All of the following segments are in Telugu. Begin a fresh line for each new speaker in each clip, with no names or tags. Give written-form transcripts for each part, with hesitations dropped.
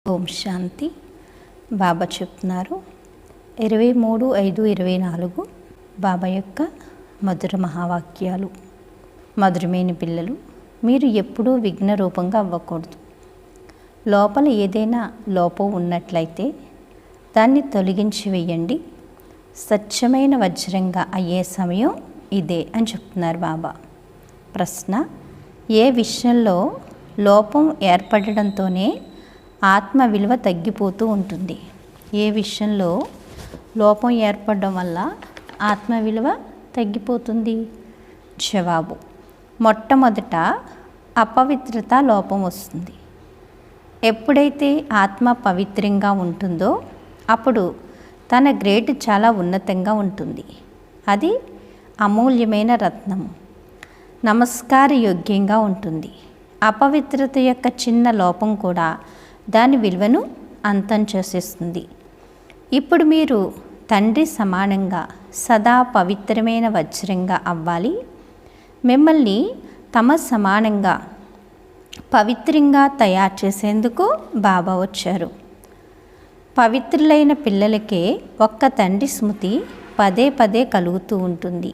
ఓం శాంతి. బాబా చెప్తున్నారు 23/5/24 బాబా యొక్క మధుర మహావాక్యాలు. మధురమైన పిల్లలు, మీరు ఎప్పుడూ విఘ్న రూపంగా అవ్వకూడదు. లోపల ఏదైనా లోపం ఉన్నట్లయితే దాన్ని తొలగించి వేయండి. స్వచ్ఛమైన వజ్రంగా అయ్యే సమయం ఇదే అని చెప్తున్నారు బాబా. ప్రశ్న: ఏ విషయంలో లోపం ఏర్పడడంతోనే ఆత్మ విలువ తగ్గిపోతూ ఉంటుంది? ఏ విషయంలో లోపం ఏర్పడడం వల్ల ఆత్మ విలువ తగ్గిపోతుంది? జవాబు: మొట్టమొదట అపవిత్రత లోపం వస్తుంది. ఎప్పుడైతే ఆత్మ పవిత్రంగా ఉంటుందో అప్పుడు తన గ్రేడ్ చాలా ఉన్నతంగా ఉంటుంది. అది అమూల్యమైన రత్నము, నమస్కార యోగ్యంగా ఉంటుంది. అపవిత్రత యొక్క చిన్న లోపం కూడా దాని విలువను అంతం చేసేస్తుంది. ఇప్పుడు మీరు తండ్రి సమానంగా సదా పవిత్రమైన వజ్రంగా అవ్వాలి. మిమ్మల్ని తమ సమానంగా పవిత్రంగా తయారు చేసేందుకు బాబా వచ్చారు. పవిత్రులైన పిల్లలకే ఒక్క తండ్రి స్మృతి పదే పదే కలుగుతూ ఉంటుంది.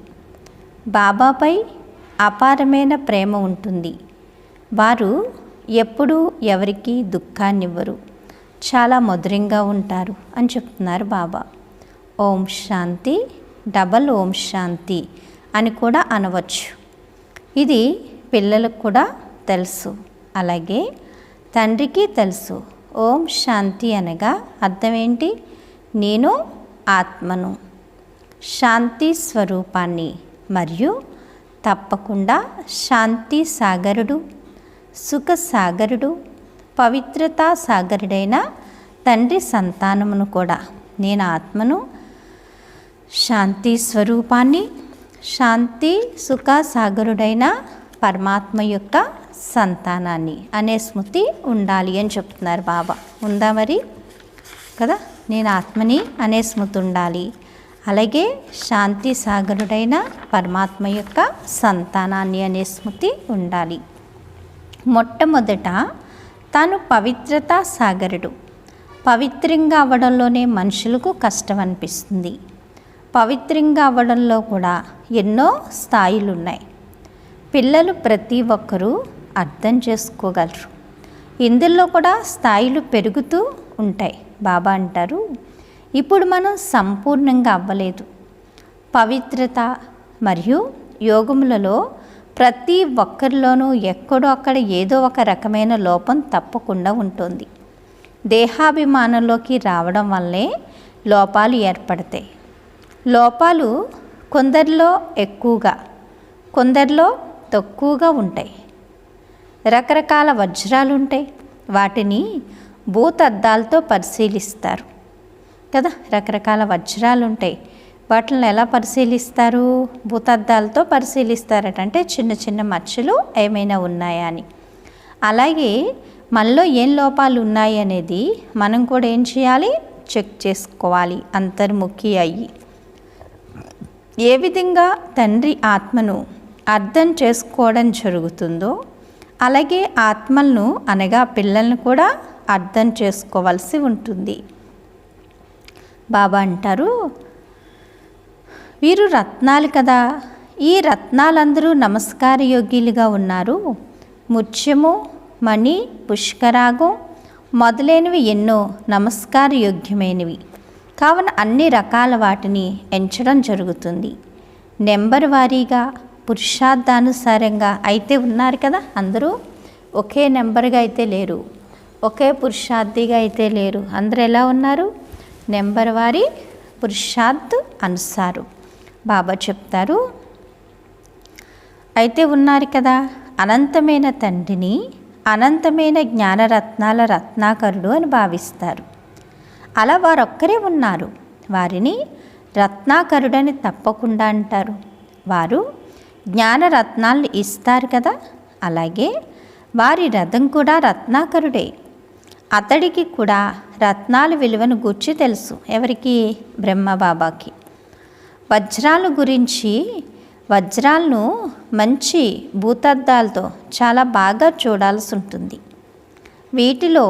బాబాపై అపారమైన ప్రేమ ఉంటుంది. వారు ఎప్పుడూ ఎవరికి దుఃఖాన్నివ్వరు, చాలా మధురంగా ఉంటారు అని చెప్తున్నారు బాబా. ఓం శాంతి, డబల్ ఓం శాంతి అని కూడా అనవచ్చు. ఇది పిల్లలకు కూడా తెలుసు, అలాగే తండ్రికి తెలుసు. ఓం శాంతి అనగా అర్థం ఏంటి? నేను ఆత్మను, శాంతి స్వరూపాన్ని, మరియు తప్పకుండా శాంతి సాగరుడు, సుఖ సాగరుడు, పవిత్రతా సాగరుడైన తండ్రి సంతానమును కూడా. నేను ఆత్మను, శాంతి స్వరూపాన్ని, శాంతి సుఖ సాగరుడైన పరమాత్మ యొక్క సంతానాన్ని అనే స్మృతి ఉండాలి అని చెప్తున్నారు బాబా. ఉందా మరి? కదా, నేను ఆత్మని అనే స్మృతి ఉండాలి. అలాగే శాంతి సాగరుడైన పరమాత్మ యొక్క సంతానాన్ని అనే స్మృతి ఉండాలి. మొట్టమొదట తాను పవిత్రతా సాగరుడు. పవిత్రంగా అవ్వడంలోనే మనుషులకు కష్టం అనిపిస్తుంది. పవిత్రంగా అవ్వడంలో కూడా ఎన్నో స్థాయిలు ఉన్నాయి. పిల్లలు ప్రతి ఒక్కరూ అర్థం చేసుకోగలరు. ఇందులో కూడా స్థాయిలు పెరుగుతూ ఉంటాయి. బాబా అంటారు, ఇప్పుడు మనం సంపూర్ణంగా అవ్వలేదు. పవిత్రత మరియు యోగములలో ప్రతి ఒక్కరిలోనూ ఎక్కడో అక్కడ ఏదో ఒక రకమైన లోపం తప్పకుండా ఉంటుంది. దేహాభిమానంలోకి రావడం వల్లే లోపాలు ఏర్పడతాయి. లోపాలు కొందరిలో ఎక్కువగా, కొందరిలో తక్కువగా ఉంటాయి. రకరకాల వజ్రాలు ఉంటాయి, వాటిని భూతద్దాలతో పరిశీలిస్తారు కదా. రకరకాల వజ్రాలు ఉంటాయి, వాటిని ఎలా పరిశీలిస్తారు? భూతద్దాలతో పరిశీలిస్తారట. అంటే చిన్న చిన్న మచ్చలు ఏమైనా ఉన్నాయా అని. అలాగే మనలో ఏం లోపాలు ఉన్నాయి అనేది మనం కూడా ఏం చేయాలి? చెక్ చేసుకోవాలి, అంతర్ముఖి అయ్యి. ఏ విధంగా తండ్రి ఆత్మను అర్థం చేసుకోవడం జరుగుతుందో అలాగే ఆత్మలను అనగా పిల్లలను కూడా అర్థం చేసుకోవాల్సి ఉంటుంది. బాబా అంటారు, వీరు రత్నాలు కదా. ఈ రత్నాలందరూ నమస్కార యోగ్యులుగా ఉన్నారు. ముత్యము, మణి, పుష్కరాగం మొదలైనవి ఎన్నో నమస్కార యోగ్యమైనవి. కావున అన్ని రకాల వాటిని ఎంచడం జరుగుతుంది. నెంబర్ వారీగా పురుషార్థానుసారంగా అయితే ఉన్నారు కదా. అందరూ ఒకే నెంబర్గా అయితే లేరు, ఒకే పురుషార్థిగా అయితే లేరు. అందరూ ఎలా ఉన్నారు? నెంబర్ వారీ పురుషార్థ్ అనుసారు. బాబా చెప్తారు, అయితే ఉన్నారు కదా. అనంతమైన తండ్రిని అనంతమైన జ్ఞానరత్నాల రత్నాకరుడు అని భావిస్తారు. అలా వారొక్కరే ఉన్నారు. వారిని రత్నాకరుడని తప్పకుండా అంటారు. వారు జ్ఞానరత్నాలను ఇస్తారు కదా. అలాగే వారి రథం కూడా రత్నాకరుడే. అతడికి కూడా రత్నాల విలువను గూర్చి తెలుసు. ఎవరికి? బ్రహ్మబాబాకి. వజ్రాల గురించి, వజ్రాలను మంచి భూతద్దాలతో చాలా బాగా చూడాల్సి ఉంటుంది. వీటిలో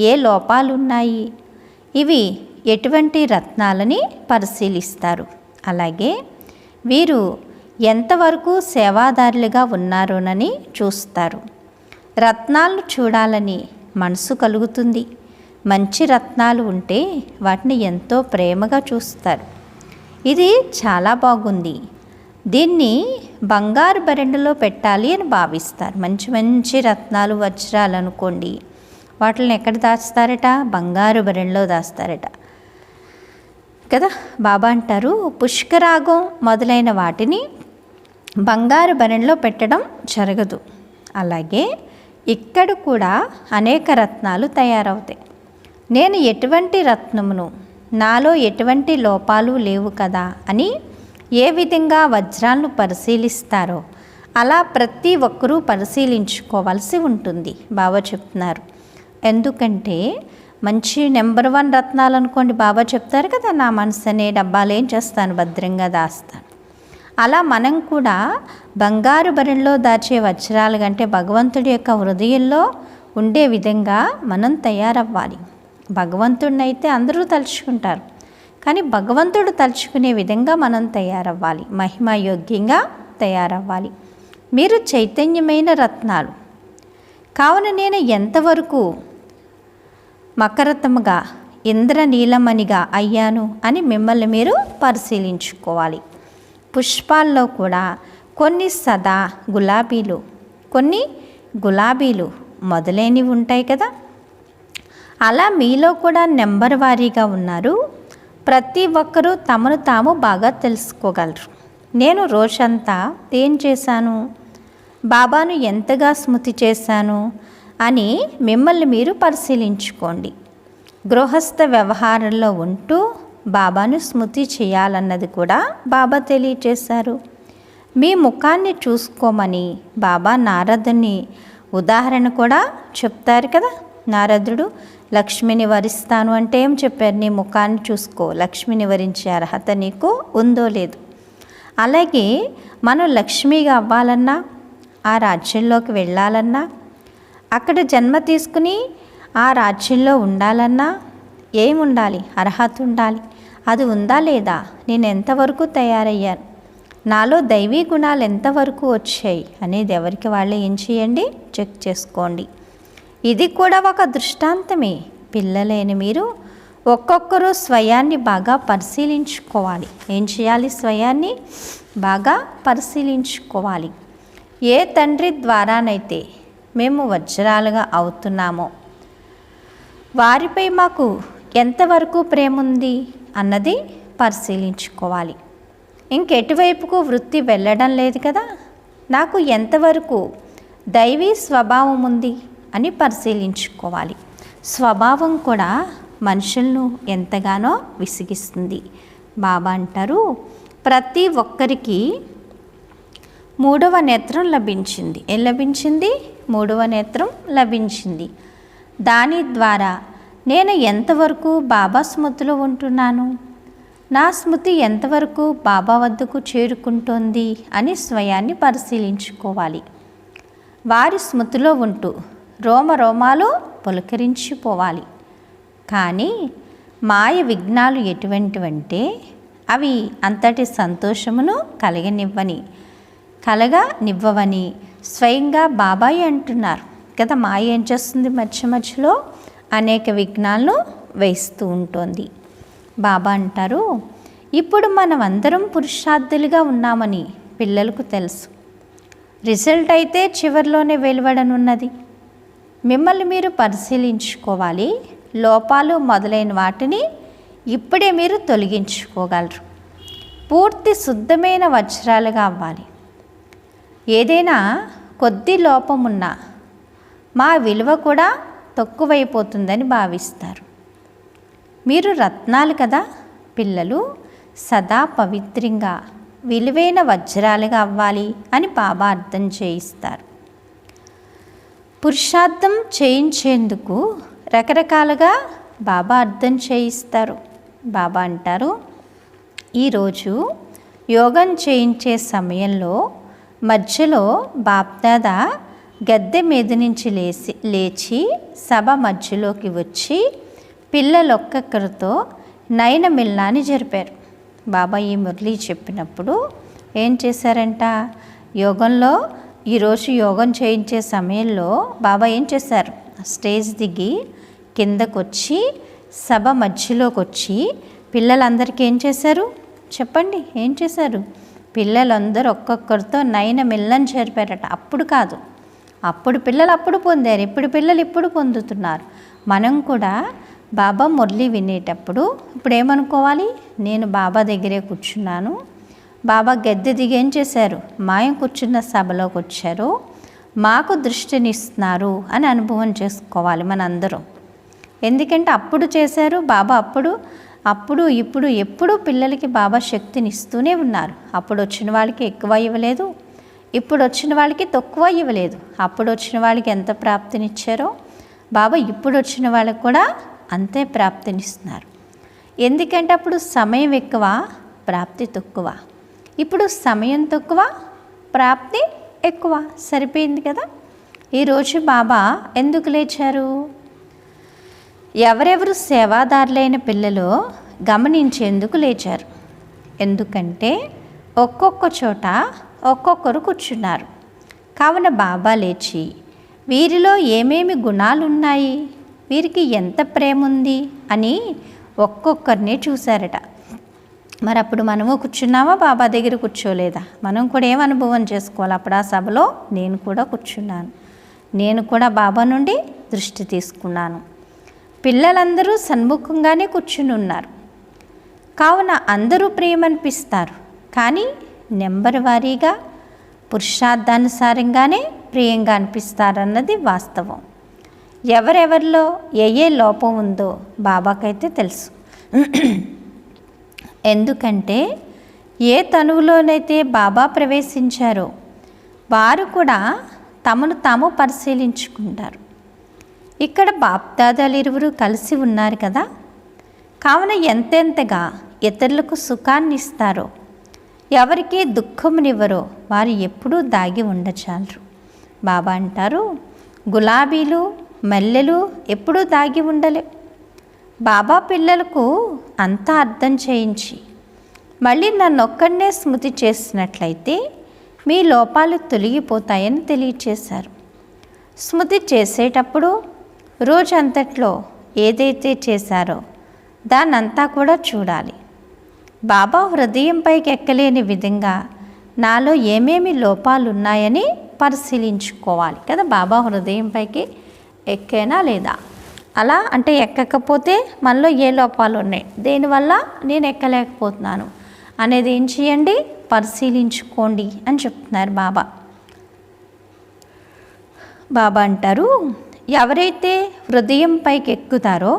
ఏ లోపాలున్నాయి, ఇవి ఎటువంటి రత్నాలని పరిశీలిస్తారు. అలాగే వీరు ఎంతవరకు సేవాదారులుగా ఉన్నారోనని చూస్తారు. రత్నాలను చూడాలని మనసు కలుగుతుంది. మంచి రత్నాలు ఉంటే వాటిని ఎంతో ప్రేమగా చూస్తారు. ఇది చాలా బాగుంది, దీన్ని బంగారు బరెండలో పెట్టాలి అని భావిస్తారు. మంచి మంచి రత్నాలు, వజ్రాలు అనుకోండి, వాటిని ఎక్కడ దాస్తారట? బంగారు బరెండలో దాస్తారట కదా. బాబా అంటారు, పుష్కరాగం మొదలైన వాటిని బంగారు బరెండలో పెట్టడం జరగదు. అలాగే ఇక్కడ కూడా అనేక రత్నాలు తయారవుతాయి. నేను ఎటువంటి రత్నమును, నాలో ఎటువంటి లోపాలు లేవు కదా అని ఏ విధంగా వజ్రాలను పరిశీలిస్తారో అలా ప్రతి ఒక్కరూ పరిశీలించుకోవాల్సి ఉంటుంది బాబా చెప్తున్నారు. ఎందుకంటే మంచి నెంబర్ 1 రత్నాలు అనుకోండి, బాబా చెప్తారు కదా, నా మనసు అనే డబ్బాలు ఏం చేస్తాను, భద్రంగా దాస్తాను. అలా మనం కూడా బంగారు బరెండలో దాచే వజ్రాలు కంటే భగవంతుడి యొక్క హృదయంలో ఉండే విధంగా మనం తయారవ్వాలి. భగవంతుడిని అయితే అందరూ తలుచుకుంటారు, కానీ భగవంతుడు తలుచుకునే విధంగా మనం తయారవ్వాలి, మహిమాయోగ్యంగా తయారవ్వాలి. మీరు చైతన్యమైన రత్నాలు కావున నేను ఎంతవరకు మకరతముగా, ఇంద్రనీలమణిగా అయ్యాను అని మిమ్మల్ని మీరు పరిశీలించుకోవాలి. పుష్పాల్లో కూడా కొన్ని సదా గులాబీలు, కొన్ని గులాబీలు మొదలైనవి ఉంటాయి కదా. అలా మీలో కూడా నెంబర్ వారీగా ఉన్నారు. ప్రతి ఒక్కరూ తమను తాము బాగా తెలుసుకోగలరు. నేను రోజంతా ఏం చేశాను, బాబాను ఎంతగా స్మృతి చేశాను అని మిమ్మల్ని మీరు పరిశీలించుకోండి. గృహస్థ వ్యవహారంలో ఉంటూ బాబాను స్మృతి చేయాలన్నది కూడా బాబా తెలియచేశారు. మీ ముఖాన్ని చూసుకోమని బాబా నారదుని ఉదాహరణ కూడా చెప్తారు కదా. నారదుడు లక్ష్మిని వరిస్తాను అంటే ఏం చెప్పారు, నీ ముఖాన్ని చూసుకో, లక్ష్మిని వరించే అర్హత నీకు ఉందో లేదు. అలాగే మనం లక్ష్మిగా అవ్వాలన్నా, ఆ రాజ్యంలోకి వెళ్ళాలన్నా, అక్కడ జన్మ తీసుకుని ఆ రాజ్యంలో ఉండాలన్నా ఏముండాలి, అర్హత ఉండాలి. అది ఉందా లేదా, నేను ఎంతవరకు తయారయ్యాను, నాలో దైవీ గుణాలు ఎంతవరకు వచ్చాయి అనేది ఎవరికి వాళ్ళే ఏం చేయండి, చెక్ చేసుకోండి. ఇది కూడా ఒక దృష్టాంతమే. పిల్లలైన మీరు ఒక్కొక్కరు స్వయాన్ని బాగా పరిశీలించుకోవాలి. ఏం చేయాలి, స్వయాన్ని బాగా పరిశీలించుకోవాలి. ఏ తండ్రి ద్వారానైతే మేము వజ్రాలుగా అవుతున్నామో వారిపై మాకు ఎంతవరకు ప్రేమ ఉంది అన్నది పరిశీలించుకోవాలి. ఇంకెటువైపుకు వృత్తి వెళ్ళడం లేదు కదా, నాకు ఎంతవరకు దైవీ స్వభావం ఉంది అని పరిశీలించుకోవాలి. స్వభావం కూడా మనుషులను ఎంతగానో విసిగిస్తుంది. బాబా అంటారు, ప్రతి ఒక్కరికి 3వ నేత్రం లభించింది. ఏం లభించింది? 3వ నేత్రం లభించింది. దాని ద్వారా నేను ఎంతవరకు బాబా స్మృతిలో ఉంటున్నాను, నా స్మృతి ఎంతవరకు బాబా వద్దకు చేరుకుంటోంది అని స్వయాన్ని పరిశీలించుకోవాలి. వారి స్మృతిలో ఉంటూ రోమాలు పులకరించిపోవాలి. కానీ మాయ విఘ్నాలు ఎటువంటివంటే అవి అంతటి సంతోషమును కలగనివ్వవని స్వయంగా బాబాయి అంటున్నారు కదా. మాయ ఏం చేస్తుంది, మధ్యలో అనేక విఘ్నాలను వేస్తూ ఉంటుంది. బాబా అంటారు, ఇప్పుడు మనం అందరం పురుషార్థులుగా ఉన్నామని పిల్లలకు తెలుసు. రిజల్ట్ అయితే చివరిలోనే వెలువడనున్నది. మిమ్మల్ని మీరు పరిశీలించుకోవాలి. లోపాలు మొదలైన వాటిని ఇప్పుడే మీరు తొలగించుకోగలరు. పూర్తి శుద్ధమైన వజ్రాలుగా అవ్వాలి. ఏదైనా కొద్ది లోపం ఉన్నా మా విలువ కూడా తక్కువైపోతుందని భావిస్తారు. మీరు రత్నాలు కదా, పిల్లలు సదా పవిత్రంగా విలువైన వజ్రాలుగా అవ్వాలి అని బాబా అర్థం చేయిస్తారు. పురుషార్థం చేయించేందుకు రకరకాలుగా బాబా అర్థం చేయిస్తారు. బాబా అంటారు, ఈరోజు యోగం చేయించే సమయంలో మధ్యలో బాప్దాదా గద్దె మీద నుంచి లేచి సభ మధ్యలోకి వచ్చి పిల్లలొక్కొక్కరితో నయన మిల్లాన్ని జరిపారు. బాబా ఈ మురళి చెప్పినప్పుడు ఏం చేశారంట, యోగంలో ఈరోజు యోగం చేయించే సమయంలో బాబా ఏం చేశారు, స్టేజ్ దిగి కిందకొచ్చి సభ మధ్యలోకి వచ్చి పిల్లలందరికీ ఏం చేశారు చెప్పండి, ఏం చేశారు, పిల్లలందరూ ఒక్కొక్కరితో నయన మిల్లని జరిపారట. అప్పుడు కాదు, అప్పుడు పిల్లలు అప్పుడు పొందారు, ఇప్పుడు పిల్లలు ఇప్పుడు పొందుతున్నారు. మనం కూడా బాబా మురళి వినేటప్పుడు ఇప్పుడు ఏమనుకోవాలి, నేను బాబా దగ్గరే కూర్చున్నాను, బాబా గద్దె దిగి ఏం చేశారు, మాయం కూర్చున్న సభలోకి వచ్చారు, మాకు దృష్టినిస్తున్నారు అని అనుభవం చేసుకోవాలి మనందరం. ఎందుకంటే అప్పుడు చేశారు బాబా, అప్పుడు ఇప్పుడు ఎప్పుడు పిల్లలకి బాబా శక్తిని ఇస్తూనే ఉన్నారు. అప్పుడు వచ్చిన వాళ్ళకి ఎక్కువ ఇవ్వలేదు, ఇప్పుడు వచ్చిన వాళ్ళకి తక్కువ ఇవ్వలేదు. అప్పుడు వచ్చిన వాళ్ళకి ఎంత ప్రాప్తినిచ్చారో బాబా ఇప్పుడు వచ్చిన వాళ్ళకి కూడా అంతే ప్రాప్తినిస్తున్నారు. ఎందుకంటే అప్పుడు సమయం ఎక్కువ, ప్రాప్తి తక్కువ. ఇప్పుడు సమయం తక్కువ, ప్రాప్తి ఎక్కువ. సరిపోయింది కదా. ఈరోజు బాబా ఎందుకు లేచారు, ఎవరెవరు సేవాదారులైన పిల్లలు గమనించేందుకు లేచారు. ఎందుకంటే ఒక్కొక్క చోట ఒక్కొక్కరు కూర్చున్నారు. కావున బాబా లేచి వీరిలో ఏమేమి గుణాలు ఉన్నాయి, వీరికి ఎంత ప్రేమ ఉంది అని ఒక్కొక్కరినే చూశారట. మరి అప్పుడు మనము కూర్చున్నామా, బాబా దగ్గర కూర్చోలేదా? మనం కూడా ఏం అనుభవం చేసుకోవాలి, అప్పుడు ఆ సభలో నేను కూడా కూర్చున్నాను, నేను కూడా బాబా నుండి దృష్టి తీసుకున్నాను. పిల్లలందరూ సన్ముఖంగానే కూర్చుని ఉన్నారు. కావున అందరూ ప్రియమనిపిస్తారు, కానీ నెంబర్ వారీగా పురుషార్థానుసారంగానే ప్రియంగా అనిపిస్తారన్నది వాస్తవం. ఎవరెవరిలో ఏ లోపం ఉందో బాబాకైతే తెలుసు. ఎందుకంటే ఏ తనువులోనైతే బాబా ప్రవేశించారో వారు కూడా తమను తాము పరిశీలించుకుంటారు. ఇక్కడ బాప్దాదాలు ఇరువురు కలిసి ఉన్నారు కదా. కావున ఎంతెంతగా ఇతరులకు సుఖాన్ని ఇస్తారో, ఎవరికి దుఃఖమునివ్వరో వారు ఎప్పుడూ దాగి ఉండచాలరు. బాబా అంటారు, గులాబీలు మల్లెలు ఎప్పుడూ దాగి ఉండలే. బాబా పిల్లలకు అంతా అర్థం చేయించి మళ్ళీ నన్నొక్కడనే స్మృతి చేసినట్లయితే మీ లోపాలు తొలగిపోతాయని తెలియచేశారు. స్మృతి చేసేటప్పుడు రోజంతట్లో ఏదైతే చేశారో దాన్నంతా కూడా చూడాలి. బాబా హృదయంపైకి ఎక్కలేని విధంగా నాలో ఏమేమి లోపాలు ఉన్నాయని పరిశీలించుకోవాలి కదా. బాబా హృదయంపైకి ఎక్కేనా లేదా, అలా అంటే ఎక్కకపోతే మనలో ఏ లోపాలు ఉన్నాయి, దేనివల్ల నేను ఎక్కలేకపోతున్నాను అనేది ఏం చేయండి, పరిశీలించుకోండి అని చెప్తున్నారు బాబా. బాబా అంటారు, ఎవరైతే హృదయం పైకి ఎక్కుతారో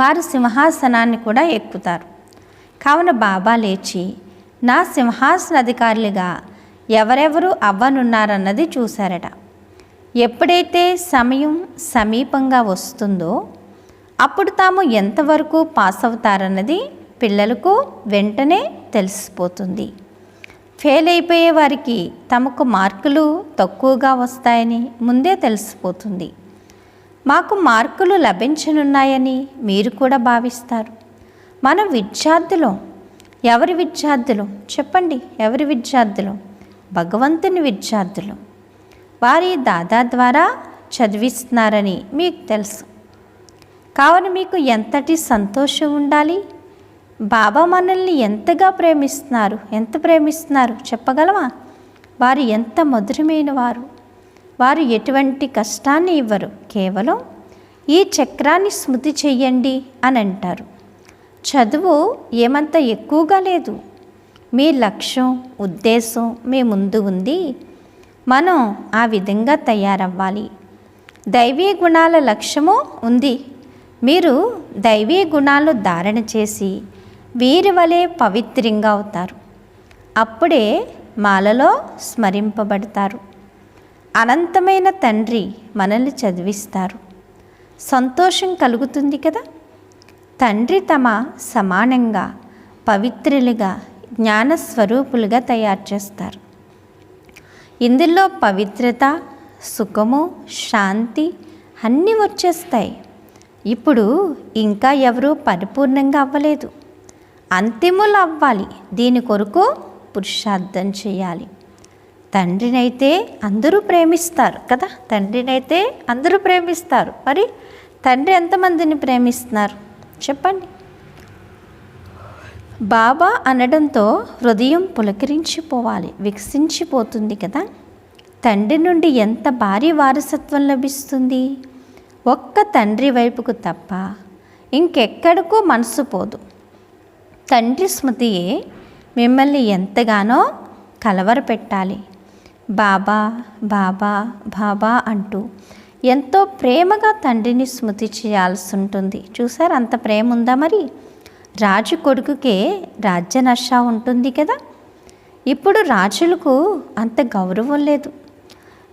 వారు సింహాసనాన్ని కూడా ఎక్కుతారు. కావున బాబా లేచి నా సింహాసన అధికారులుగా ఎవరెవరు అవ్వనున్నారన్నది చూశారట. ఎప్పుడైతే సమయం సమీపంగా వస్తుందో అప్పుడు తాము ఎంతవరకు పాస్ అవుతారన్నది పిల్లలకు వెంటనే తెలిసిపోతుంది. ఫెయిల్ అయిపోయే వారికి తమకు మార్కులు తక్కువగా వస్తాయని ముందే తెలిసిపోతుంది. మాకు మార్కులు లభించనున్నాయని మీరు కూడా భావిస్తారు. మన విద్యార్థులు ఎవరి విద్యార్థులు చెప్పండి, ఎవరి విద్యార్థులు? భగవంతుని విద్యార్థులు. వారి దాదా ద్వారా చదివిస్తున్నారని మీకు తెలుసు. కావున మీకు ఎంతటి సంతోషం ఉండాలి. బాబా మనల్ని ఎంతగా ప్రేమిస్తున్నారు, ఎంత ప్రేమిస్తున్నారు చెప్పగలమా? వారు ఎంత మధురమైన వారు. వారు ఎటువంటి కష్టాన్ని ఇవ్వరు, కేవలం ఈ చక్రాన్ని స్మృతి చెయ్యండి అని అంటారు. చదువు ఏమంత ఎక్కువగా లేదు, మీ లక్ష్యం ఉద్దేశం మీ ముందు ఉంది. మనం ఆ విధంగా తయారవ్వాలి. దైవీ గుణాల లక్ష్యము ఉంది. మీరు దైవీ గుణాలు ధారణ చేసి వీరి వలె పవిత్రంగా అవుతారు. అప్పుడే మాలలో స్మరింపబడతారు. అనంతమైన తండ్రి మనల్ని చదివిస్తారు. సంతోషం కలుగుతుంది కదా. తండ్రి తమ సమానంగా పవిత్రులుగా జ్ఞానస్వరూపులుగా తయారు చేస్తారు. ఇందులో పవిత్రత సుఖము, శాంతి అన్నీ వచ్చేస్తాయి. ఇప్పుడు ఇంకా ఎవరూ పరిపూర్ణంగా అవ్వలేదు, అంతిములు అవ్వాలి. దీని కొరకు పురుషార్థం చేయాలి. తండ్రినైతే అందరూ ప్రేమిస్తారు కదా, తండ్రినైతే అందరూ ప్రేమిస్తారు. మరి తండ్రి ఎంతమందిని ప్రేమిస్తున్నారు చెప్పండి? బాబా అనడంతో హృదయం పులకరించిపోవాలి, వికసించిపోతుంది కదా. తండ్రి నుండి ఎంత భారీ వారసత్వం లభిస్తుంది. ఒక్క తండ్రి వైపుకు తప్ప ఇంకెక్కడికో మనసు పోదు. తండ్రి స్మృతియే మిమ్మల్ని ఎంతగానో కలవరపెట్టాలి. బాబా బాబా బాబా అంటూ ఎంతో ప్రేమగా తండ్రిని స్మృతి చేయాల్సి ఉంటుంది. చూసారు, అంత ప్రేమ ఉందా? మరి రాజు కొడుకుకే రాజ్య నష ఉంటుంది కదా. ఇప్పుడు రాజులకు అంత గౌరవం లేదు.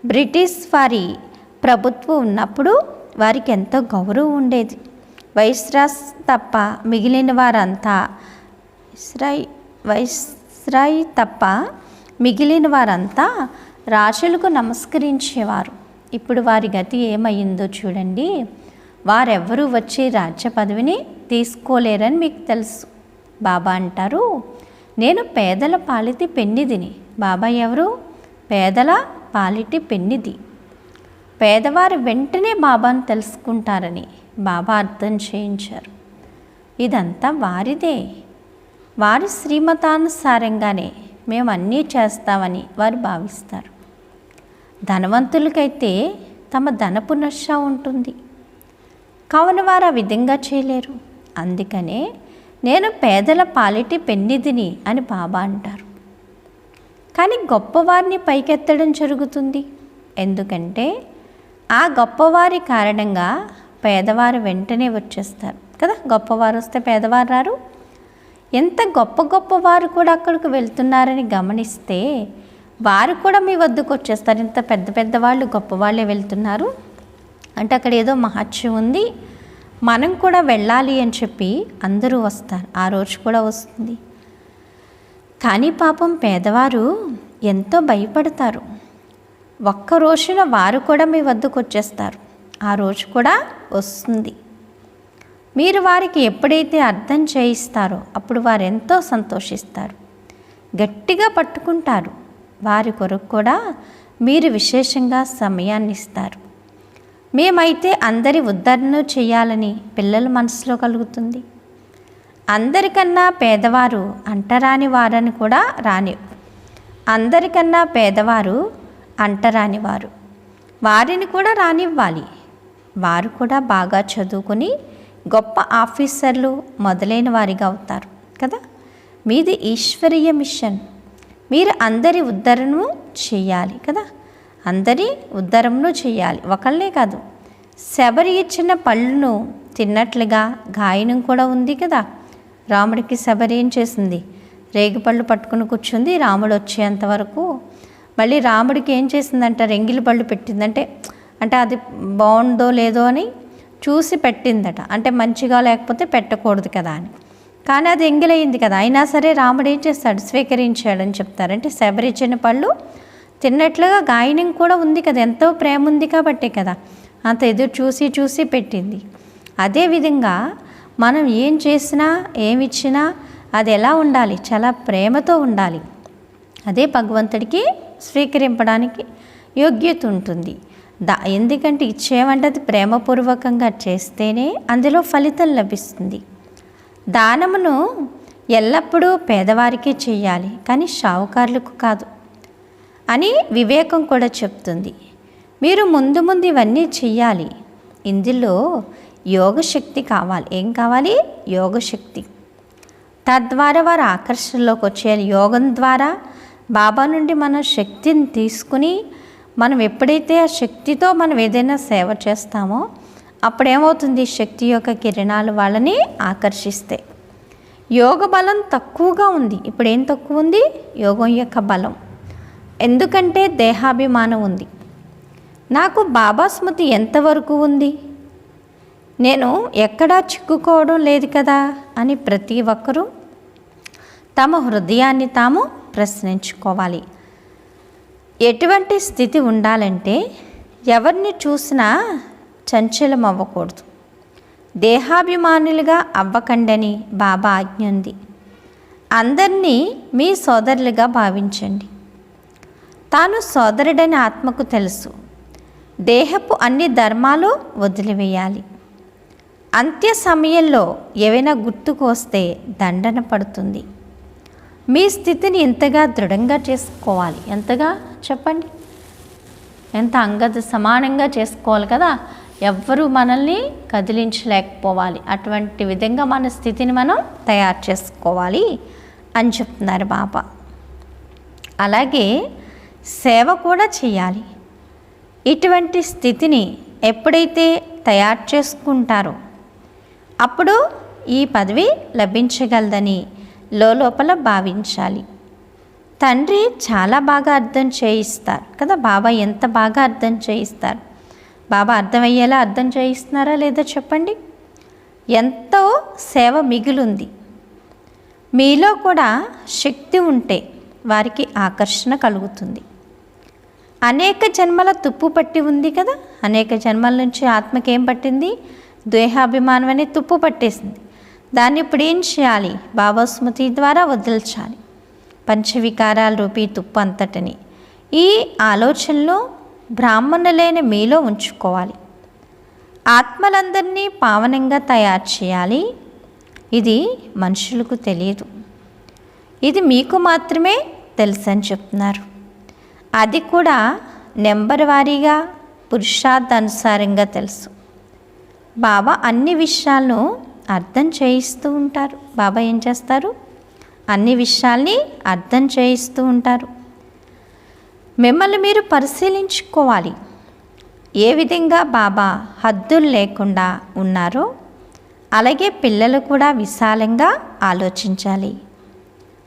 బ్రిటిష్ వారి ప్రభుత్వం ఉన్నప్పుడు వారికి ఎంతో గౌరవం ఉండేది. వైస్రాయ్ తప్ప మిగిలిన వారంతా వైస్రాయ్ తప్ప మిగిలిన వారంతా రాజులకు నమస్కరించేవారు. ఇప్పుడు వారి గతి ఏమైందో చూడండి. వారెవ్వరూ వచ్చి రాజ్య పదవిని తీసుకోలేరని మీకు తెలుసు. బాబా అంటారు, నేను పేదల పాలిటి పెన్నిదిని. బాబా ఎవరు? పేదల పాలిటి పెన్నిది. పేదవారు వెంటనే బాబాను తెలుసుకుంటారని బాబా అర్థం చేయించారు. ఇదంతా వారిదే. వారి శ్రీమతానుసారంగానే మేము అన్నీ చేస్తామని వారు భావిస్తారు. ధనవంతులకైతే తమ ధనపు నష ఉంటుంది, కావున వారు ఆ విధంగా చేయలేరు. అందుకనే నేను పేదల పాలిటి పెన్నిధిని అని బాబా అంటారు. కానీ గొప్పవారిని పైకెత్తడం జరుగుతుంది. ఎందుకంటే ఆ గొప్పవారి కారణంగా పేదవారు వెంటనే వచ్చేస్తారు కదా. గొప్పవారు వస్తే పేదవారు రారు. ఎంత గొప్ప గొప్పవారు కూడా అక్కడికి వెళ్తున్నారని గమనిస్తే వారు కూడా మీ వద్దకు వచ్చేస్తారు. ఇంత పెద్ద పెద్ద వాళ్ళు గొప్పవాళ్ళే వెళ్తున్నారు అంటే అక్కడ ఏదో మహత్యం ఉంది, మనం కూడా వెళ్ళాలి అని చెప్పి అందరూ వస్తారు. ఆ రోజు కూడా వస్తుంది. కానీ పాపం పేదవారు ఎంతో భయపడతారు. ఒక్క రోజున వారు కూడా మీ వద్దకు వచ్చేస్తారు. ఆ రోజు కూడా వస్తుంది. మీరు వారికి ఎప్పుడైతే అర్థం చేయిస్తారో అప్పుడు వారు ఎంతో సంతోషిస్తారు, గట్టిగా పట్టుకుంటారు. వారి కొరకు కూడా మీరు విశేషంగా సమయాన్ని ఇస్తారు. మేమైతే అందరి ఉద్ధరణ చేయాలని పిల్లల మనసులో కలుగుతుంది. అందరికన్నా పేదవారు అంటరాని వారని కూడా అందరికన్నా పేదవారు అంటరాని వారు, వారిని కూడా రానివ్వాలి. వారు కూడా బాగా చదువుకొని గొప్ప ఆఫీసర్లు మొదలైన వారిగా అవుతారు కదా. మీది ఈశ్వరీయ మిషన్. మీరు అందరి ఉద్ధరణను చేయాలి కదా, అందరి ఉద్ధరణను చేయాలి. ఒకళ్ళే కాదు, శబరి ఇచ్చిన పళ్ళును తిన్నట్లుగా గాయనం కూడా ఉంది కదా. రాముడికి శబరి ఏం చేసింది? రేగిపళ్ళు పట్టుకుని కూర్చుంది రాముడు వచ్చేంతవరకు. మళ్ళీ రాముడికి ఏం చేసిందంట? రెంగిలి పళ్ళు పెట్టిందంటే అంటే అది బాగుందో లేదో అని చూసి పెట్టిందట. అంటే మంచిగా లేకపోతే పెట్టకూడదు కదా అని. కానీ అది ఎంగిలయింది కదా. అయినా సరే రాముడు ఏం చేస్తాడు? స్వీకరించాడని చెప్తారంటే శబరి ఇచ్చిన పళ్ళు తిన్నట్లుగా గాయనం కూడా ఉంది కదా. ఎంతో ప్రేమ ఉంది కాబట్టే కదా అంత ఎదురు చూసి చూసి పెట్టింది. అదేవిధంగా మనం ఏం చేసినా ఏమిచ్చినా అది ఎలా ఉండాలి? చాలా ప్రేమతో ఉండాలి. అదే భగవంతుడికి స్వీకరింపడానికి యోగ్యత ఉంటుంది. ఎందుకంటే ఇచ్చేమంటే అది ప్రేమపూర్వకంగా చేస్తేనే అందులో ఫలితం లభిస్తుంది. దానమును ఎల్లప్పుడూ పేదవారికే చేయాలి, కానీ షావుకారులకు కాదు అని వివేకం కూడా చెప్తుంది. మీరు ముందు ముందు ఇవన్నీ చెయ్యాలి. ఇందులో యోగశక్తి కావాలి. ఏం కావాలి? యోగశక్తి. తద్వారా వారు ఆకర్షణలోకి వచ్చేయాలి. యోగం ద్వారా బాబా నుండి మన శక్తిని తీసుకుని మనం ఎప్పుడైతే ఆ శక్తితో మనం ఏదైనా సేవ చేస్తామో అప్పుడేమవుతుంది? శక్తి యొక్క కిరణాలు వాళ్ళని ఆకర్షిస్తాయి. యోగ బలం తక్కువగా ఉంది. ఇప్పుడు ఏం తక్కువ ఉంది? యోగం యొక్క బలం. ఎందుకంటే దేహాభిమానం ఉంది. నాకు బాబా స్మృతి ఎంతవరకు ఉంది, నేను ఎక్కడా చిక్కుకోవడం లేదు కదా అని ప్రతి ఒక్కరూ తమ హృదయాన్ని తాము ప్రశ్నించుకోవాలి. ఎటువంటి స్థితి ఉండాలంటే ఎవరిని చూసినా చంచలం అవ్వకూడదు, దేహాభిమానులుగా అవ్వకండని బాబా ఆజ్ఞ ఉంది. అందరినీ మీ సోదరులుగా భావించండి. తాను సోదరుడని ఆత్మకు తెలుసు. దేహపు అన్ని ధర్మాలు వదిలివేయాలి. అంత్య సమయంలో ఏవైనా గుర్తుకు వస్తే దండన పడుతుంది. మీ స్థితిని ఎంతగా దృఢంగా చేసుకోవాలి, ఎంతగా చెప్పండి, ఎంత అంగద సమానంగా చేసుకోవాలి కదా. ఎవ్వరూ మనల్ని కదిలించలేకపోవాలి. అటువంటి విధంగా మన స్థితిని మనం తయారు చేసుకోవాలి అని చెప్తున్నారు బాబా. అలాగే సేవ కూడా చేయాలి. ఇటువంటి స్థితిని ఎప్పుడైతే తయారు చేసుకుంటారో అప్పుడు ఈ పదవి లభించగలదని లోపల భావించాలి. తండ్రి చాలా బాగా అర్థం చేయిస్తారు కదా. బాబా ఎంత బాగా అర్థం చేయిస్తారు. బాబా అర్థమయ్యేలా అర్థం చేయిస్తున్నారా లేదా చెప్పండి. ఎంతో సేవ మిగిలింది. మీలో కూడా శక్తి ఉంటే వారికి ఆకర్షణ కలుగుతుంది. అనేక జన్మల తుప్పు పట్టి ఉంది కదా. అనేక జన్మల నుంచి ఆత్మకి ఏం పట్టింది? దేహాభిమానం అనే తుప్పు పట్టేసింది. దాన్ని ఇప్పుడు ఏం చేయాలి? బాబా స్మృతి ద్వారా వదిల్చాలి పంచవికారాల రూపీ తుప్పు అంతటిని. ఈ ఆలోచనలో బ్రాహ్మణులైన మీలో ఉంచుకోవాలి. ఆత్మలందరినీ పావనంగా తయారు చేయాలి. ఇది మనుషులకు తెలియదు, ఇది మీకు మాత్రమే తెలుసు అని చెప్తున్నారు. అది కూడా నెంబర్ వారీగా పురుషార్థానుసారంగా తెలుసు. బాబా అన్ని విషయాలను అర్థం చేయిస్తూ ఉంటారు. బాబా ఏం చేస్తారు? అన్ని విషయాల్ని అర్థం చేయిస్తూ ఉంటారు. మిమ్మల్ని మీరు పరిశీలించుకోవాలి. ఏ విధంగా బాబా హద్దులు లేకుండా ఉన్నారో అలాగే పిల్లలు కూడా విశాలంగా ఆలోచించాలి.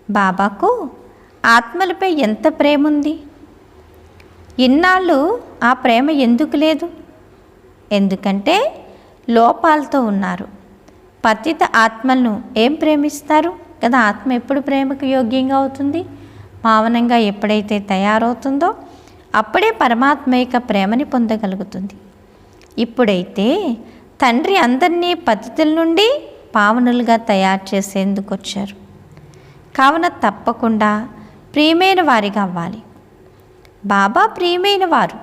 బాబాకు ఆత్మలపై ఎంత ప్రేమ ఉంది. ఇన్నాళ్ళు ఆ ప్రేమ ఎందుకు లేదు? ఎందుకంటే లోపాలతో ఉన్నారు. పతిత ఆత్మలను ఏం ప్రేమిస్తారు కదా. ఆత్మ ఎప్పుడు ప్రేమకు యోగ్యంగా అవుతుంది? పావనంగా ఎప్పుడైతే తయారవుతుందో అప్పుడే పరమాత్మ యొక్క ప్రేమని పొందగలుగుతుంది. ఇప్పుడైతే తండ్రి అందరినీ పతితుల నుండి పావనులుగా తయారు చేసేందుకు వచ్చారు. కావున తప్పకుండా ప్రియమైన వారిగా అవ్వాలి. బాబా ప్రియమైన వారు.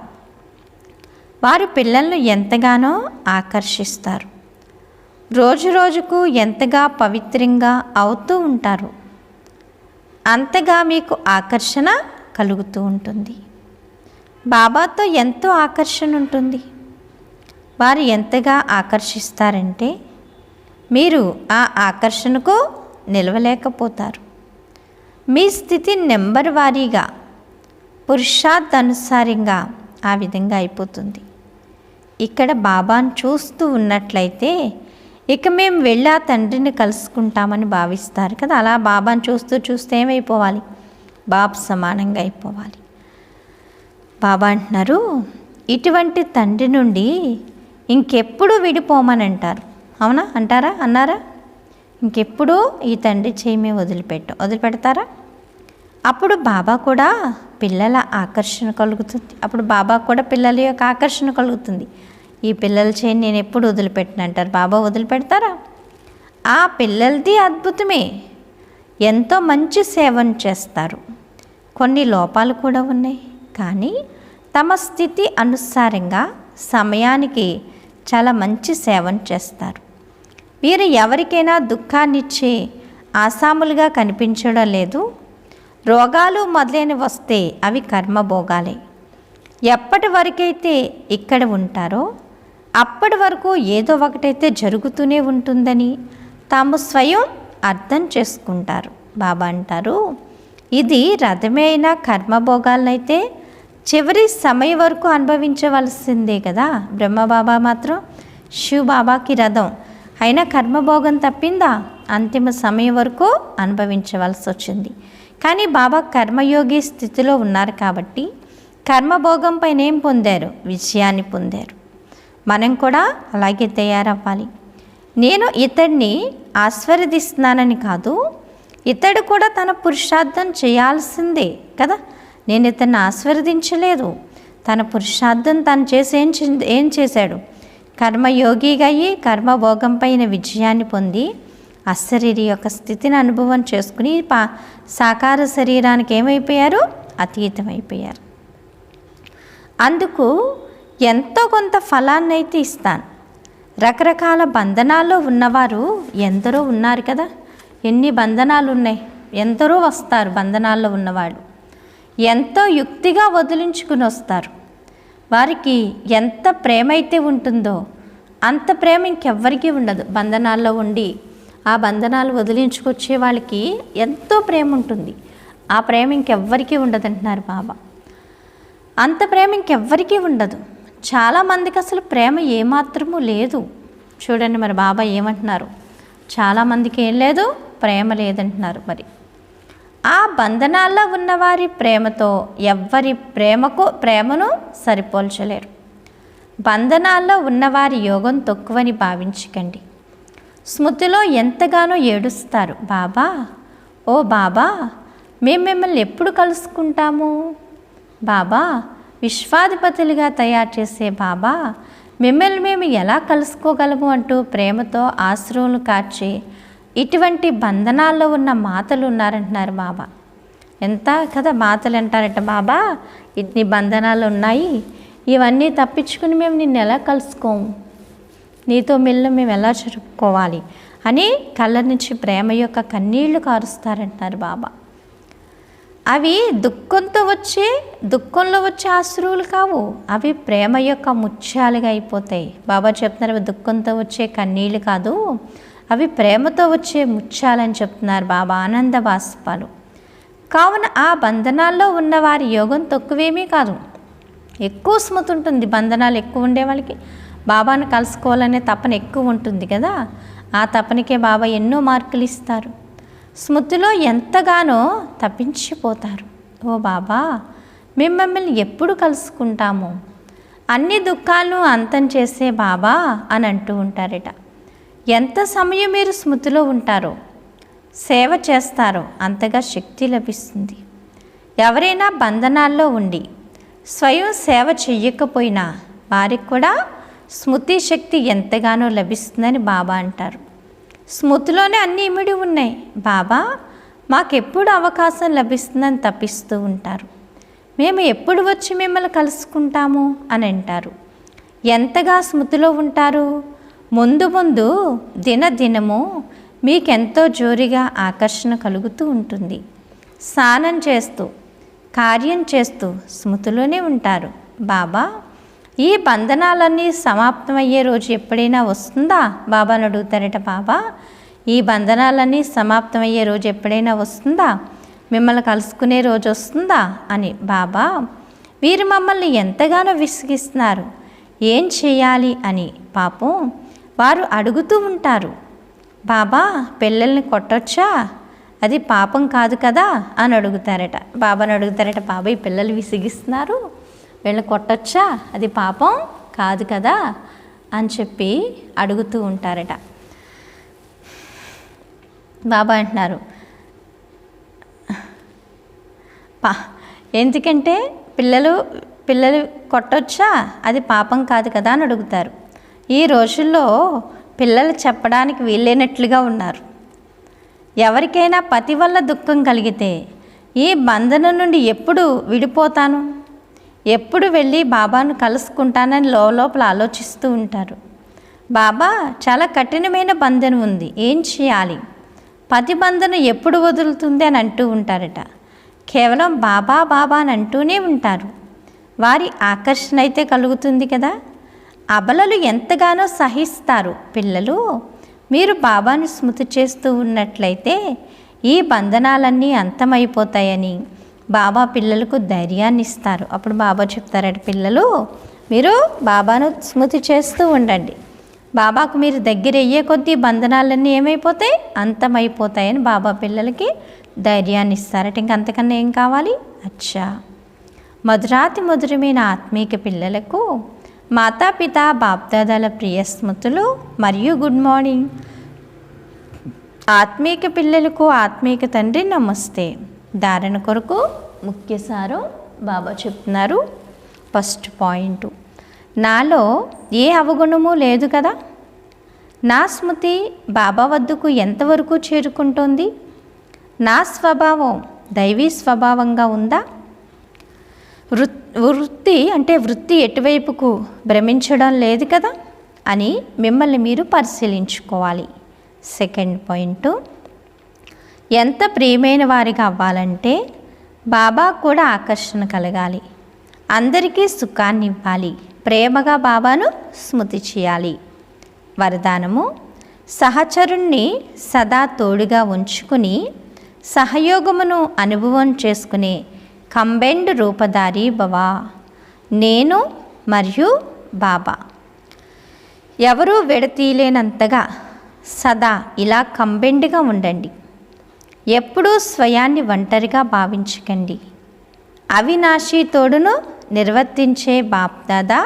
వారు పిల్లలను ఎంతగానో ఆకర్షిస్తారు. రోజు రోజుకు ఎంతగా పవిత్రంగా అవుతూ ఉంటారు అంతగా మీకు ఆకర్షణ కలుగుతూ ఉంటుంది. బాబాతో ఎంతో ఆకర్షణ ఉంటుంది. వారు ఎంతగా ఆకర్షిస్తారంటే మీరు ఆ ఆకర్షణకు నిలవలేకపోతారు. మీ స్థితి నెంబర్ వారీగా పురుషార్థానుసారంగా ఆ విధంగా అయిపోతుంది. ఇక్కడ బాబాను చూస్తూ ఉన్నట్లయితే ఇక మేము వెళ్ళి ఆ తండ్రిని కలుసుకుంటామని భావిస్తారు కదా. అలా బాబాను చూస్తూ ఏమైపోవాలి? బాబు సమానంగా అయిపోవాలి. బాబా అంటున్నారు, ఇటువంటి తండ్రి నుండి ఇంకెప్పుడు విడిపోమని అంటారు. అవునా? అంటారా? అన్నారా? ఇంకెప్పుడు ఈ తండ్రి చేయి మేము వదిలిపెడతారా? అప్పుడు బాబా కూడా పిల్లల ఆకర్షణ కలుగుతుంది. అప్పుడు బాబా కూడా పిల్లల యొక్క ఆకర్షణ కలుగుతుంది. ఈ పిల్లల చేయి నేను ఎప్పుడు వదిలిపెట్టినంటారు. బాబా వదిలిపెడతారా? ఆ పిల్లలది అద్భుతమే. ఎంతో మంచి సేవను చేస్తారు. కొన్ని లోపాలు కూడా ఉన్నాయి, కానీ తమ స్థితి అనుసారంగా సమయానికి చాలా మంచి సేవను చేస్తారు. వీరు ఎవరికైనా దుఃఖాన్నిచ్చే ఆసాములుగా కనిపించడం లేదు. రోగాలు మొదలైనవి వస్తే అవి కర్మభోగాలే. ఎప్పటి వరకైతే ఇక్కడ ఉంటారో అప్పటి వరకు ఏదో ఒకటైతే జరుగుతూనే ఉంటుందని తాము స్వయం అర్థం చేసుకుంటారు. బాబా అంటారు, ఇది రథమే అయినా కర్మభోగాలనైతే చివరి సమయం వరకు అనుభవించవలసిందే కదా. బ్రహ్మబాబా మాత్రం శివబాబాకి రథం అయినా కర్మభోగం తప్పిందా? అంతిమ సమయం వరకు అనుభవించవలసి వచ్చింది. కానీ బాబా కర్మయోగి స్థితిలో ఉన్నారు కాబట్టి కర్మభోగం పైన ఏం పొందారు? విజయాన్ని పొందారు. మనం కూడా అలాగే తయారవ్వాలి. నేను ఇతడిని ఆశీర్వదిస్తున్నానని కాదు, ఇతడు కూడా తన పురుషార్థం చేయాల్సిందే కదా. నేను ఇతన్ని ఆశీర్వదించలేదు, తన పురుషార్థం తను చేసి ఏం చేశాడు? కర్మయోగిగా అయ్యి కర్మభోగం పైన విజయాన్ని పొంది అశరీరి యొక్క స్థితిని అనుభవం చేసుకుని సాకార శరీరానికి ఏమైపోయారు? అతీతమైపోయారు. అందుకు ఎంతో కొంత ఫలాన్ని అయితే ఇస్తాను. రకరకాల బంధనాల్లో ఉన్నవారు ఎందరో ఉన్నారు కదా. ఎన్ని బంధనాలు ఉన్నాయి, ఎందరో వస్తారు. బంధనాల్లో ఉన్నవాళ్ళు ఎంతో యుక్తిగా వదిలించుకుని వస్తారు. వారికి ఎంత ప్రేమ అయితే ఉంటుందో అంత ప్రేమ ఇంకెవ్వరికీ ఉండదు. బంధనాల్లో ఉండి ఆ బంధనాలు వదిలించుకొచ్చే వాళ్ళకి ఎంతో ప్రేమ ఉంటుంది. ఆ ప్రేమ ఇంకెవ్వరికీ ఉండదు అంటున్నారు బాబా. అంత ప్రేమ ఇంకెవ్వరికీ ఉండదు. చాలామందికి అసలు ప్రేమ ఏమాత్రమూ లేదు. చూడండి మరి బాబా ఏమంటున్నారు? చాలామందికి ఏం లేదు, ప్రేమ లేదంటున్నారు. మరి ఆ బంధనాల్లో ఉన్నవారి ప్రేమతో ఎవ్వరి ప్రేమను సరిపోల్చలేరు. బంధనాల్లో ఉన్నవారి యోగం తక్కువని భావించకండి. స్మృతిలో ఎంతగానో ఏడుస్తారు. బాబా, ఓ బాబా, మేము మిమ్మల్ని ఎప్పుడు కలుసుకుంటాము? బాబా, విశ్వాధిపతులుగా తయారు చేసే బాబా, మిమ్మల్ని మేము ఎలా కలుసుకోగలము అంటూ ప్రేమతో ఆశ్రువులు కార్చి ఇటువంటి బంధనాల్లో ఉన్న మాతలు ఉన్నారంటున్నారు బాబా. ఎంత కదా మాతలు అంటారట బాబా, ఇన్ని బంధనాలు ఉన్నాయి, ఇవన్నీ తప్పించుకుని మేము నిన్ను ఎలా కలుసుకోము, నీతో మెల్లు మేము ఎలా జరుపుకోవాలి అని కళ్ళ నుంచి ప్రేమ యొక్క కన్నీళ్లు కారుస్తారంటున్నారు బాబా. అవి దుఃఖంలో వచ్చే అశ్రువులు కావు, అవి ప్రేమ యొక్క ముత్యాలుగా అయిపోతాయి. బాబా చెప్తున్నారు, అవి దుఃఖంతో వచ్చే కన్నీళ్ళు కాదు, అవి ప్రేమతో వచ్చే ముత్యాలని చెప్తున్నారు బాబా. ఆనంద బాష్పాలు. కావున ఆ బంధనాల్లో ఉన్న వారి యోగం తక్కువేమీ కాదు, ఎక్కువ స్మృతి ఉంటుంది. బంధనాలు ఎక్కువ ఉండే వాళ్ళకి బాబాను కలుసుకోవాలనే తపన ఎక్కువ ఉంటుంది కదా. ఆ తపనకే బాబా ఎన్నో మార్కులు ఇస్తారు. స్మృతిలో ఎంతగానో తప్పించిపోతారు. ఓ బాబా, మేము మిమ్మల్ని ఎప్పుడు కలుసుకుంటాము? అన్ని దుఃఖాలను అంతం చేసే బాబా అని అంటూ ఉంటారట. ఎంత సమయం మీరు స్మృతిలో ఉంటారో, సేవ చేస్తారో అంతగా శక్తి లభిస్తుంది. ఎవరైనా బంధనాల్లో ఉండి స్వయం సేవ చెయ్యకపోయినా వారికి కూడా స్మృతి శక్తి ఎంతగానో లభిస్తుందని బాబా అంటారు. స్మృతిలోనే అన్నీ ఇమిడి ఉన్నాయి. బాబా, మాకెప్పుడు అవకాశం లభిస్తుందని తప్పిస్తూ ఉంటారు. మేము ఎప్పుడు వచ్చి మిమ్మల్ని కలుసుకుంటాము అని అంటారు. ఎంతగా స్మృతిలో ఉంటారు? ముందు ముందు దినదినము మీకెంతో జోరుగా ఆకర్షణ కలుగుతూ ఉంటుంది. స్నానం చేస్తూ కార్యం చేస్తూ స్మృతిలోనే ఉంటారు. బాబా, ఈ బంధనాలన్నీ సమాప్తమయ్యే రోజు ఎప్పుడైనా వస్తుందా? బాబాను అడుగుతారట. బాబా, ఈ బంధనాలన్నీ సమాప్తమయ్యే రోజు ఎప్పుడైనా వస్తుందా? మిమ్మల్ని కలుసుకునే రోజు వస్తుందా అని. బాబా, వీరు మమ్మల్ని ఎంతగానో విసిగిస్తున్నారు, ఏం చేయాలి అని పాపం వారు అడుగుతూ ఉంటారు. బాబా, పిల్లల్ని కొట్టొచ్చా? అది పాపం కాదు కదా అని అడుగుతారట. బాబాను అడుగుతారట, బాబా, ఈ పిల్లలు విసిగిస్తున్నారు, వీళ్ళని కొట్టొచ్చా? అది పాపం కాదు కదా అని చెప్పి అడుగుతూ ఉంటారట. బాబా అంటున్నారు, ఎందుకంటే పిల్లలు కొట్టొచ్చా? అది పాపం కాదు కదా అని అడుగుతారు. ఈ రోజుల్లో పిల్లలు చెప్పడానికి వీలైనట్లుగా ఉన్నారు. ఎవరికైనా పతి వల్ల దుఃఖం కలిగితే ఈ బంధనం నుండి ఎప్పుడు విడిపోతాను, ఎప్పుడు వెళ్ళి బాబాను కలుసుకుంటానని లోపల ఆలోచిస్తూ ఉంటారు. బాబా, చాలా కఠినమైన బంధనం ఉంది, ఏం చేయాలి? పతి బంధనం ఎప్పుడు వదులుతుంది అని అంటూ ఉంటారట. కేవలం బాబా బాబా అని అంటూనే ఉంటారు. వారి ఆకర్షణ అయితే కలుగుతుంది కదా. అబలలు ఎంతగానో సహిస్తారు. పిల్లలు, మీరు బాబాను స్మృతి చేస్తూ ఉన్నట్లయితే ఈ బంధనాలన్నీ అంతమైపోతాయని బాబా పిల్లలకు ధైర్యాన్ని ఇస్తారు. అప్పుడు బాబా చెప్తారట, పిల్లలు మీరు బాబాను స్మృతి చేస్తూ ఉండండి, బాబాకు మీరు దగ్గర అయ్యే కొద్దీ బంధనాలన్నీ ఏమైపోతాయి? అంతమైపోతాయని బాబా పిల్లలకి ధైర్యాన్ని ఇస్తారట. ఇంకంతకన్నా ఏం కావాలి? అచ్చా, మధురాతి మధురమైన ఆత్మీక పిల్లలకు మాతాపిత బాప్దాదాల ప్రియ స్మృతులు మరియు గుడ్ మార్నింగ్. ఆత్మీక పిల్లలకు ఆత్మీక తండ్రి నమస్తే. ధారణ కొరకు ముఖ్య సారం బాబా చెప్తున్నారు. First point. నాలో ఏ అవగుణము లేదు కదా. నా స్మృతి బాబా వద్దకు ఎంతవరకు చేరుకుంటోంది? నా స్వభావం దైవీ స్వభావంగా ఉందా? వృత్తి ఎటువైపుకు భ్రమించడం లేదు కదా అని మిమ్మల్ని మీరు పరిశీలించుకోవాలి. సెకండ్ పాయింట్, ఎంత ప్రియమైన వారిగా అవ్వాలంటే బాబా కూడా ఆకర్షణ కలగాలి, అందరికీ సుఖాన్ని ఇవ్వాలి, ప్రేమగా బాబాను స్మృతి చేయాలి. వరదానము, సహచరుణ్ణి సదా తోడుగా ఉంచుకుని సహయోగమును అనుభవం చేసుకునే కంబైన్డ్ రూపధారి భవ. నేను మరియు బాబా ఎవరూ విడతీయలేనంతగా సదా ఇలా కంబైన్డ్గా ఉండండి. ఎప్పుడూ స్వయాన్ని ఒంటరిగా భావించకండి. అవినాశి తోడును నిర్వర్తించే బాప్దాదా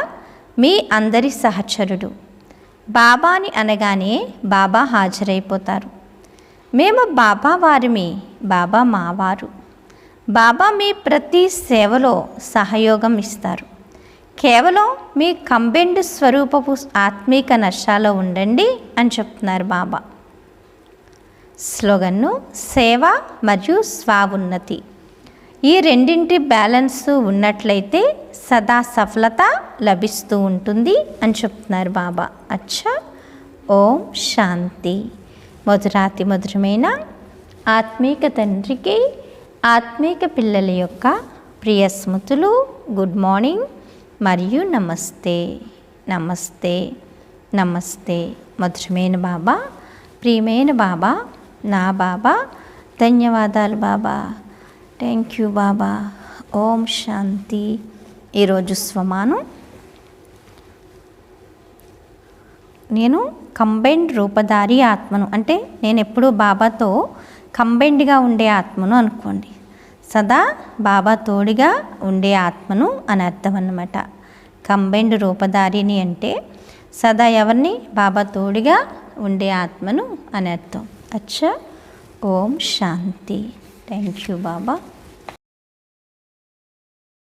మీ అందరి సహచరుడు. బాబాని అనగానే బాబా హాజరైపోతారు. మేము బాబా వారిమి, బాబా మావారు. బాబా మీ ప్రతి సేవలో సహయోగం ఇస్తారు. కేవలం మీ కంబైన్డ్ స్వరూపపు ఆత్మీక నశాలో ఉండండి అని చెప్తున్నారు బాబా. స్లోగన్ను, సేవ మరియు స్వావున్నతి. ఈ రెండింటి బ్యాలెన్స్ ఉన్నట్లయితే సదా సఫలత లభిస్తూ ఉంటుంది అని చెప్తున్నారు బాబా. అచ్చా, ఓం శాంతి. మధురాతి మధురమైన ఆత్మీక తండ్రికి ఆత్మీక పిల్లల యొక్క ప్రియ స్మృతులు. గుడ్ మార్నింగ్ మరియు నమస్తే. నమస్తే నమస్తే. మధురమైన బాబా, ప్రియమైన బాబా, నా బాబా, ధన్యవాదాలు బాబా, థ్యాంక్ యూ బాబా. ఓం శాంతి. ఈరోజు స్వమానం, నేను కంబైన్డ్ రూపధారి ఆత్మను, అంటే నేను ఎప్పుడూ బాబాతో కంబైన్డ్గా ఉండే ఆత్మను అనుకోండి. సదా బాబా తోడుగా ఉండే ఆత్మను అని అర్థం అన్నమాట. కంబైన్డ్ రూపధారిని అంటే సదా ఎవరిని? బాబా తోడుగా ఉండే ఆత్మను అని అర్థం. అచ్చా, ఓం శాంతి. Thank you Baba.